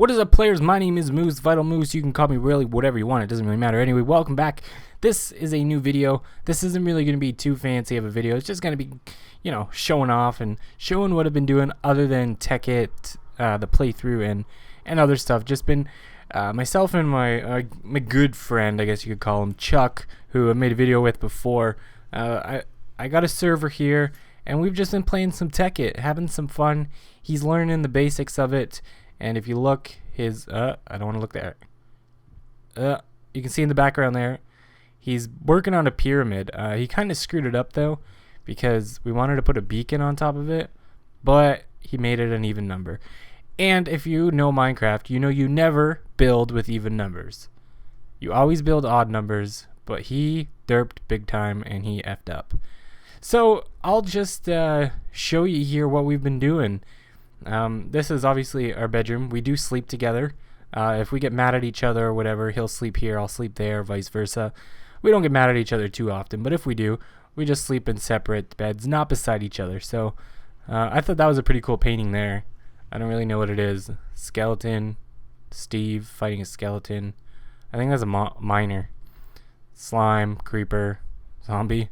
What is up, players? My name is Moose, Vital Moose. You can call me really whatever you want. It doesn't really matter. Anyway, welcome back. This is a new video. This isn't really going to be too fancy of a video. It's just going to be, showing off and showing what I've been doing other than Tekkit, the playthrough and other stuff. Just been myself and my good friend, I guess you could call him, Chuck, who I made a video with before. I got a server here, and we've just been playing some Tekkit, having some fun. He's learning the basics of it. And if you look, his I don't want to look there. You can see in the background there, he's working on a pyramid. He kind of screwed it up though, because we wanted to put a beacon on top of it, but he made it an even number. And if you know Minecraft, you know you never build with even numbers. You always build odd numbers, but he derped big time and he effed up. So I'll just show you here what we've been doing. This is obviously our bedroom. We do sleep together. If we get mad at each other or whatever, he'll sleep here, I'll sleep there, vice versa. We don't get mad at each other too often, but if we do, we just sleep in separate beds, not beside each other. So I thought that was a pretty cool painting there. I don't really know what it is. Skeleton, Steve fighting a skeleton. I think that's a miner. Slime, creeper, zombie.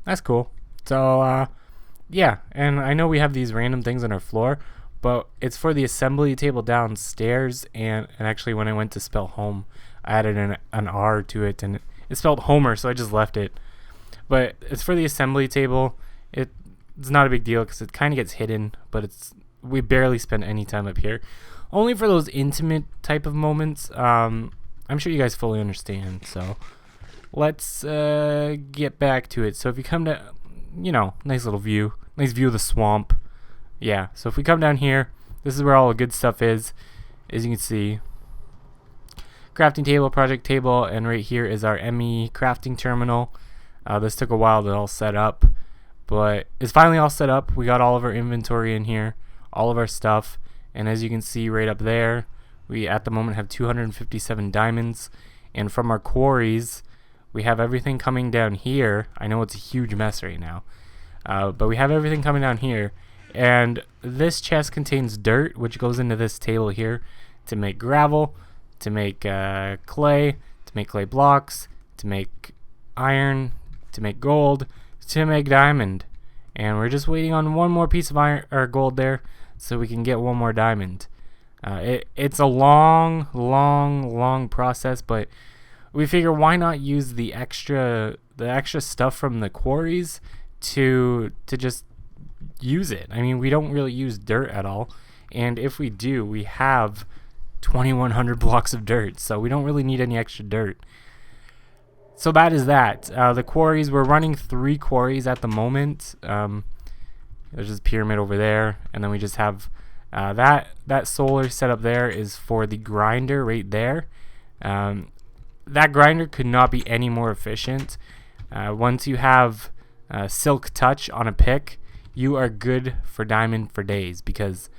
That's cool. So yeah, and I know we have these random things on our floor, but it's for the assembly table downstairs, and actually when I went to spell home, I added an R to it, and it spelled Homer, so I just left it. But it's for the assembly table. It's not a big deal because it kind of gets hidden, but we barely spend any time up here. Only for those intimate type of moments. I'm sure you guys fully understand, so let's get back to it. So if you come to, nice little view. Nice view of the swamp. Yeah, so if we come down here, this is where all the good stuff is. As you can see, crafting table, project table, and right here is our ME crafting terminal. This took a while to all set up, but it's finally all set up. We got all of our inventory in here, all of our stuff, and as you can see right up there, we at the moment have 257 diamonds, and from our quarries, we have everything coming down here. I know it's a huge mess right now. But we have everything coming down here, and this chest contains dirt, which goes into this table here to make gravel, to make clay, to make clay blocks, to make iron, to make gold, to make diamond. And we're just waiting on one more piece of iron or gold there, so we can get one more diamond. It's a long process, but we figure why not use the extra stuff from the quarries to just use it. I mean, we don't really use dirt at all, and if we do, we have 2,100 blocks of dirt, so we don't really need any extra dirt. So that is that. The quarries, we're running 3 quarries at the moment. There's this pyramid over there, and then we just have that solar setup there is for the grinder right there. That grinder could not be any more efficient. Once you have silk touch on a pick, you are good for diamond for days, because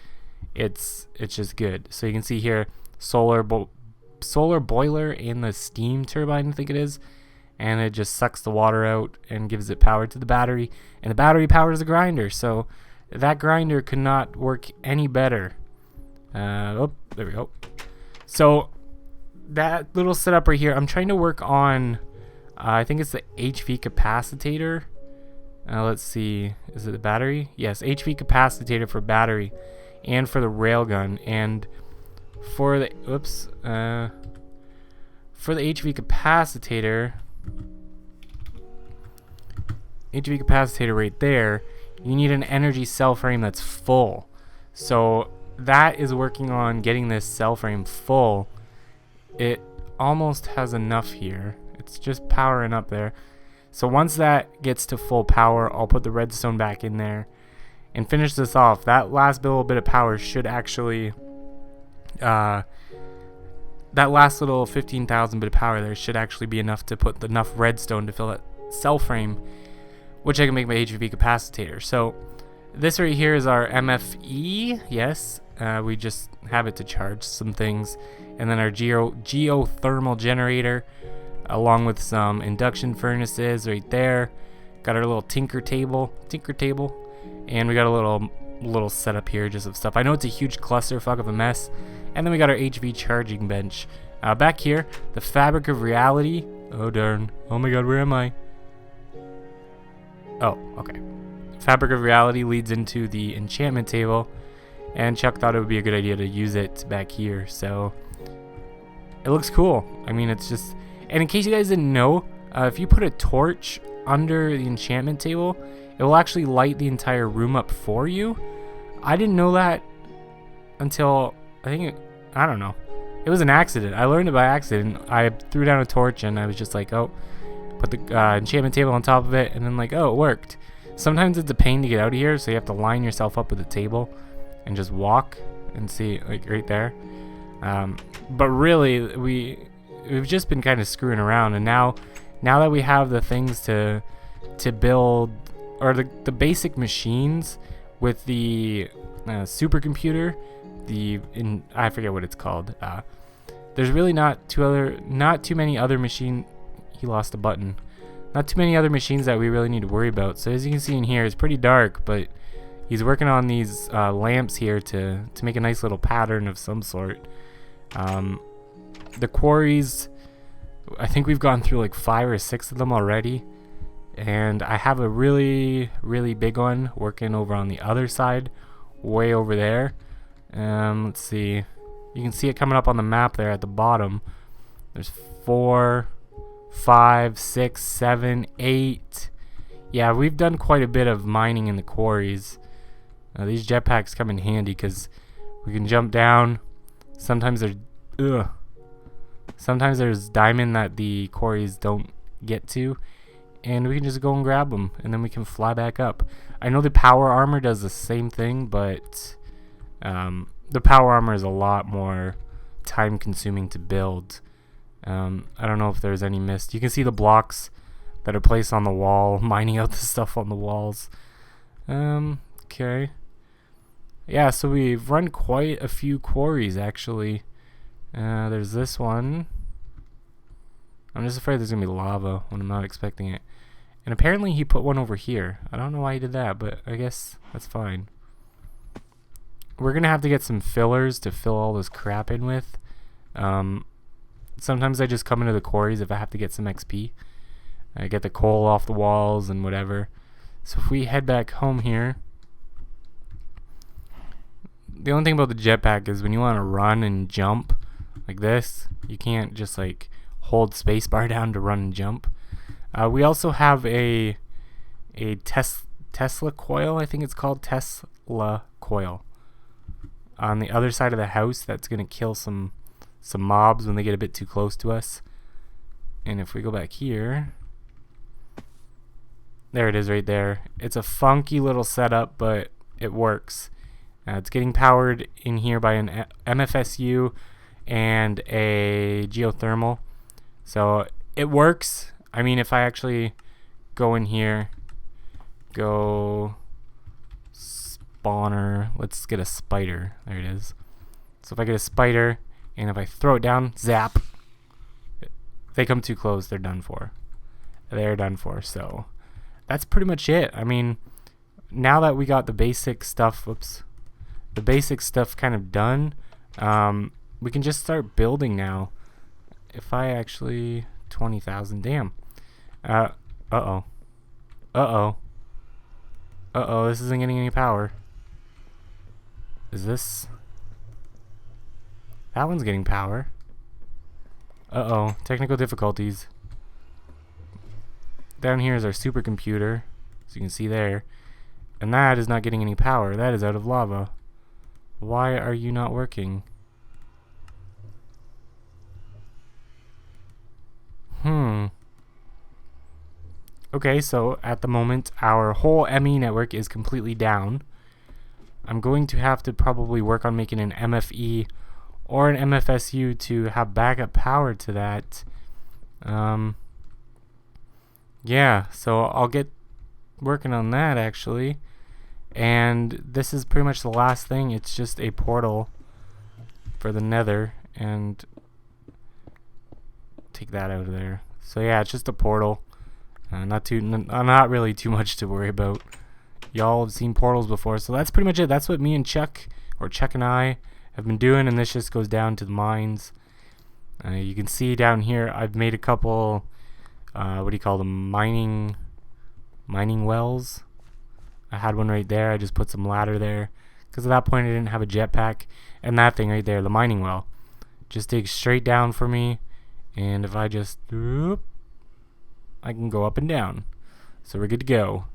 it's just good. So you can see here solar boiler and the steam turbine, I think it is, and it just sucks the water out and gives it power to the battery, and the battery powers the grinder. So that grinder could not work any better. There we go. So that little setup right here, I'm trying to work on I think it's the HV capacitator. Let's see, is it the battery? Yes, HV capacitator for battery and for the railgun, and for the for the HV capacitator right there, you need an energy cell frame that's full. So that is working on getting this cell frame full. It almost has enough here. It's just powering up there. So once that gets to full power, I'll put the redstone back in there and finish this off. That last little bit of power should actually, that last little 15,000 bit of power there should actually be enough to put enough redstone to fill that cell frame, which I can make my HV capacitator. So this right here is our MFE. Yes, we just have it to charge some things, and then our geothermal generator, along with some induction furnaces right there. Got our little tinker table, and we got a little setup here just of stuff. I know it's a huge clusterfuck of a mess, And then we got our HV charging bench. Back here, the fabric of reality. Oh darn. Oh my god, where am I? Oh, okay. Fabric of reality leads into the enchantment table. And Chuck thought it would be a good idea to use it back here. So it looks cool. I mean, it's just... And in case you guys didn't know, if you put a torch under the enchantment table, it will actually light the entire room up for you. I didn't know that until, I don't know. It was an accident. I learned it by accident. I threw down a torch and I was just like, oh, put the enchantment table on top of it, and then like, oh, it worked. Sometimes it's a pain to get out of here, so you have to line yourself up with the table and just walk and see, like right there. But really, we've just been kind of screwing around, and now that we have the things to build, or the basic machines with the supercomputer, I forget what it's called. There's really not too many other machine. He lost a button. Not too many other machines that we really need to worry about. So as you can see in here, it's pretty dark, but he's working on these lamps here to make a nice little pattern of some sort. The quarries, I think we've gone through like 5 or 6 of them already, and I have a really big one working over on the other side, way over there. Let's see, you can see it coming up on the map there at the bottom. There's 4, 5, 6, 7, 8. Yeah, we've done quite a bit of mining in the quarries. These jetpacks come in handy because we can jump down. Sometimes there's diamond that the quarries don't get to, and we can just go and grab them, and then we can fly back up. I know the power armor does the same thing, but the power armor is a lot more time consuming to build. I don't know if there's any mist. You can see the blocks that are placed on the wall, mining out the stuff on the walls. Okay. Yeah, so we've run quite a few quarries, actually. There's this one. I'm just afraid there's going to be lava when I'm not expecting it. And apparently he put one over here. I don't know why he did that, but I guess that's fine. We're going to have to get some fillers to fill all this crap in with. Sometimes I just come into the quarries if I have to get some XP. I get the coal off the walls and whatever. So if we head back home here, the only thing about the jetpack is when you want to run and jump like this, you can't just like hold spacebar down to run and jump. We also have a Tesla coil, I think it's called Tesla coil, on the other side of the house that's gonna kill some mobs when they get a bit too close to us. And if we go back here, there it is right there. It's a funky little setup, but it works. It's getting powered in here by an MFSU and a geothermal, so it works. I mean, if I actually go in here, go spawner, let's get a spider. There it is. So if I get a spider and if I throw it down, zap, they come too close, they're done for. They're done for. So that's pretty much it. I mean, now that we got the basic stuff, the basic stuff kind of done, we can just start building now. If I actually 20,000, damn. Uh-oh, this isn't getting any power. Is this? That one's getting power. Uh-oh, technical difficulties. Down here is our supercomputer, so you can see there. And that is not getting any power. That is out of lava. Why are you not working? Okay, so at the moment our whole ME network is completely down. I'm going to have to probably work on making an MFE or an MFSU to have backup power to that. Yeah, so I'll get working on that actually. And this is pretty much the last thing. It's just a portal for the nether, and take that out of there. So yeah, it's just a portal. Not really too much to worry about. Y'all have seen portals before, so that's pretty much it. That's what me and Chuck and I have been doing, and this just goes down to the mines. You can see down here I've made a couple what do you call them, mining wells. I had one right there. I just put some ladder there because at that point I didn't have a jetpack, and that thing right there, the mining well, just digs straight down for me, and if I just I can go up and down, so we're good to go.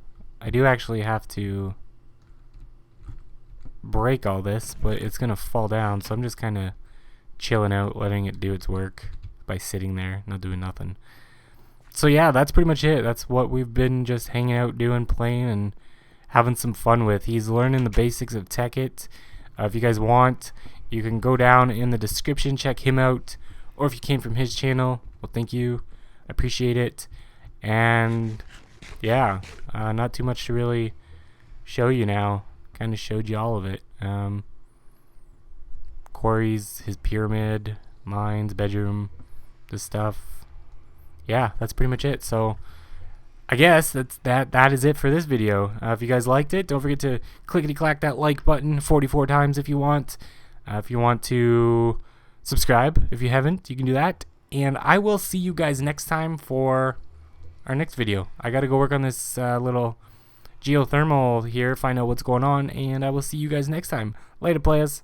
I do actually have to break all this, but it's gonna fall down, so I'm just kind of chilling out, letting it do its work by sitting there, not doing nothing. So yeah, that's pretty much it. That's what we've been just hanging out doing, playing, and having some fun with. He's learning the basics of Tekkit. If you guys want, you can go down in the description, check him out, or if you came from his channel, well, thank you, I appreciate it. And yeah, not too much to really show you now. Kind of showed you all of it. Quarries, his pyramid, mines, bedroom, this stuff. Yeah, that's pretty much it. So I guess that is it for this video. If you guys liked it, don't forget to clickety-clack that like button 44 times if you want. If you want to subscribe, if you haven't, you can do that. And I will see you guys next time for our next video. I got to go work on this little geothermal here, find out what's going on, and I will see you guys next time. Later, players.